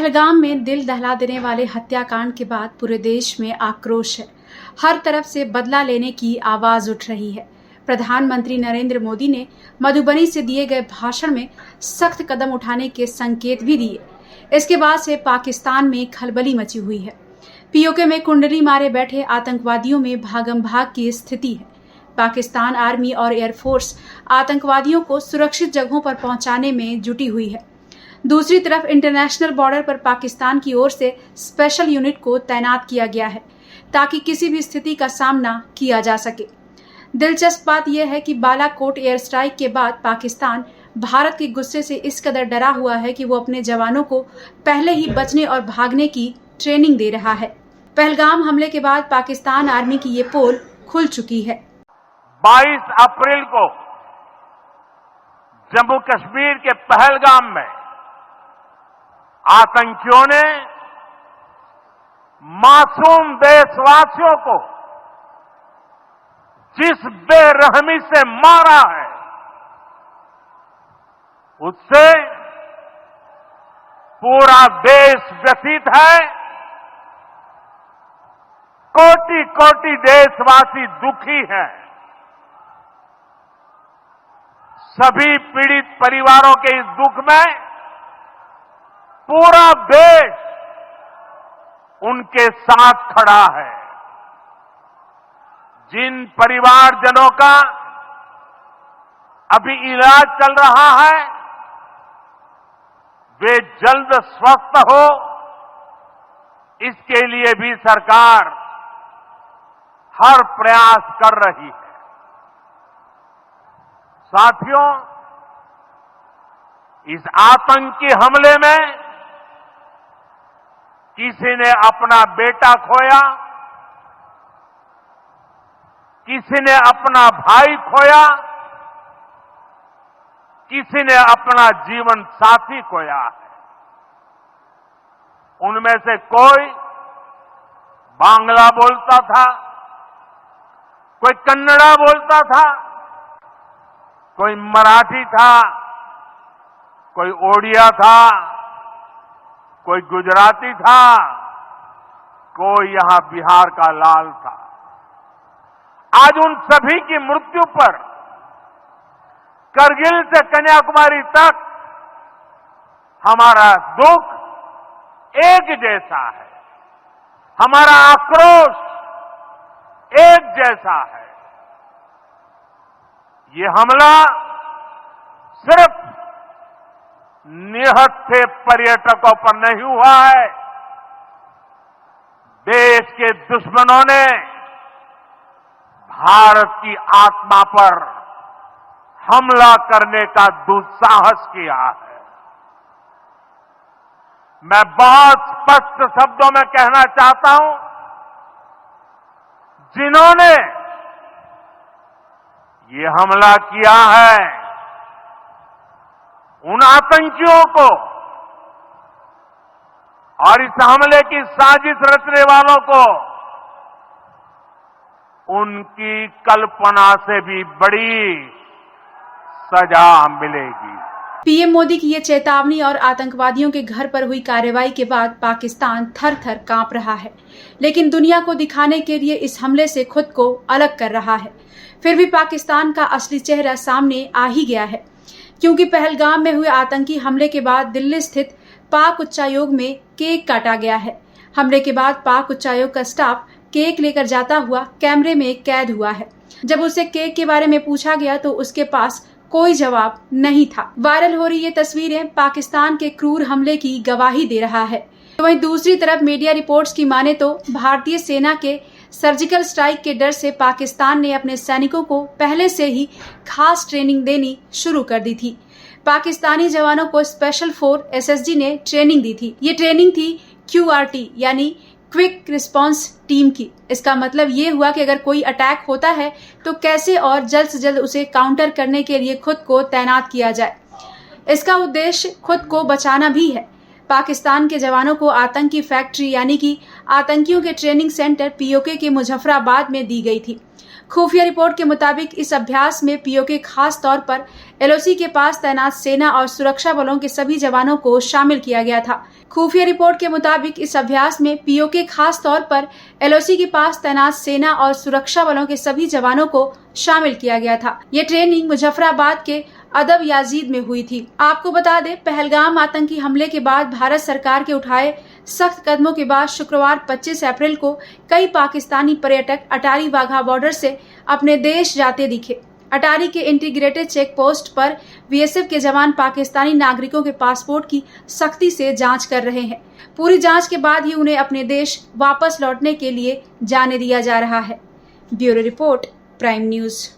पहलगाम में दिल दहला देने वाले हत्याकांड के बाद पूरे देश में आक्रोश है। हर तरफ से बदला लेने की आवाज उठ रही है। प्रधानमंत्री नरेंद्र मोदी ने मधुबनी से दिए गए भाषण में सख्त कदम उठाने के संकेत भी दिए। इसके बाद से पाकिस्तान में खलबली मची हुई है। पीओके में कुंडली मारे बैठे आतंकवादियों में भागम भाग की स्थिति है। पाकिस्तान आर्मी और एयरफोर्स आतंकवादियों को सुरक्षित जगहों पर पहुंचाने में जुटी हुई है। दूसरी तरफ इंटरनेशनल बॉर्डर पर पाकिस्तान की ओर से स्पेशल यूनिट को तैनात किया गया है ताकि किसी भी स्थिति का सामना किया जा सके। दिलचस्प बात यह है कि बालाकोट एयर स्ट्राइक के बाद पाकिस्तान भारत के गुस्से से इस कदर डरा हुआ है कि वो अपने जवानों को पहले ही बचने और भागने की ट्रेनिंग दे रहा है। पहलगाम हमले के बाद पाकिस्तान आर्मी की ये पोल खुल चुकी है। 22 अप्रैल को जम्मू कश्मीर के पहलगाम में आतंकियों ने मासूम देशवासियों को जिस बेरहमी से मारा है, उससे पूरा देश व्यथित है। कोटि कोटि देशवासी दुखी हैं। सभी पीड़ित परिवारों के इस दुख में पूरा देश उनके साथ खड़ा है। जिन परिवारजनों का अभी इलाज चल रहा है, वे जल्द स्वस्थ हो, इसके लिए भी सरकार हर प्रयास कर रही है। साथियों, इस आतंकी हमले में किसी ने अपना बेटा खोया, किसी ने अपना भाई खोया, किसी ने अपना जीवन साथी खोया है। उनमें से कोई बांग्ला बोलता था, कोई कन्नड़ा बोलता था, कोई मराठी था, कोई ओडिया था, कोई गुजराती था, कोई यहां बिहार का लाल था। आज उन सभी की मृत्यु पर करगिल से कन्याकुमारी तक हमारा दुख एक जैसा है, हमारा आक्रोश एक जैसा है। ये हमला सिर्फ निहत्थे पर्यटकों पर नहीं हुआ है। देश के दुश्मनों ने भारत की आत्मा पर हमला करने का दुस्साहस किया है। मैं बहुत स्पष्ट शब्दों में कहना चाहता हूं, जिन्होंने ये हमला किया है, उन आतंकियों को और इस हमले की साजिश रचने वालों को उनकी कल्पना से भी बड़ी सजा मिलेगी। पीएम मोदी की ये चेतावनी और आतंकवादियों के घर पर हुई कार्रवाई के बाद पाकिस्तान थर थर कांप रहा है, लेकिन दुनिया को दिखाने के लिए इस हमले से खुद को अलग कर रहा है। फिर भी पाकिस्तान का असली चेहरा सामने आ ही गया है, क्योंकि पहलगाम में हुए आतंकी हमले के बाद दिल्ली स्थित पाक उच्चायोग में केक काटा गया है। हमले के बाद पाक उच्चायोग का स्टाफ केक लेकर जाता हुआ कैमरे में कैद हुआ है। जब उसे केक के बारे में पूछा गया तो उसके पास कोई जवाब नहीं था। वायरल हो रही ये तस्वीरें पाकिस्तान के क्रूर हमले की गवाही दे रहा है। वहीं दूसरी तरफ मीडिया रिपोर्ट्स की माने तो भारतीय सेना के सर्जिकल स्ट्राइक के डर से पाकिस्तान ने अपने सैनिकों को पहले से ही खास ट्रेनिंग देनी शुरू कर दी थी। पाकिस्तानी जवानों को स्पेशल फोर्स एसएसजी ने ट्रेनिंग दी थी। ये ट्रेनिंग थी QRT यानी क्विक रिस्पांस टीम की। इसका मतलब ये हुआ कि अगर कोई अटैक होता है तो कैसे और जल्द से जल्द उसे काउंटर करने के लिए खुद को तैनात किया जाए। इसका उद्देश्य खुद को बचाना भी है। पाकिस्तान के जवानों को आतंकी फैक्ट्री यानी कि आतंकियों के ट्रेनिंग सेंटर पीओके के मुजफ्फराबाद में दी गई थी। खुफिया रिपोर्ट के मुताबिक इस अभ्यास में पीओके खास तौर पर LOC के पास तैनात सेना और सुरक्षा बलों के सभी जवानों को शामिल किया गया था। खुफिया रिपोर्ट के मुताबिक इस अभ्यास में पीओके खास तौर पर एलओसी के पास तैनात सेना और सुरक्षा बलों के सभी जवानों को शामिल किया गया था। ये ट्रेनिंग मुजफ्फराबाद के अदब याजीद में हुई थी। आपको बता दें, पहलगाम आतंकी हमले के बाद भारत सरकार के उठाए सख्त कदमों के बाद शुक्रवार 25 अप्रैल को कई पाकिस्तानी पर्यटक अटारी वाघा बॉर्डर से अपने देश जाते दिखे। अटारी के इंटीग्रेटेड चेक पोस्ट पर बीएसएफ के जवान पाकिस्तानी नागरिकों के पासपोर्ट की सख्ती से जांच कर रहे हैं। पूरी जांच के बाद ही उन्हें अपने देश वापस लौटने के लिए जाने दिया जा रहा है। Bureau report, prime news.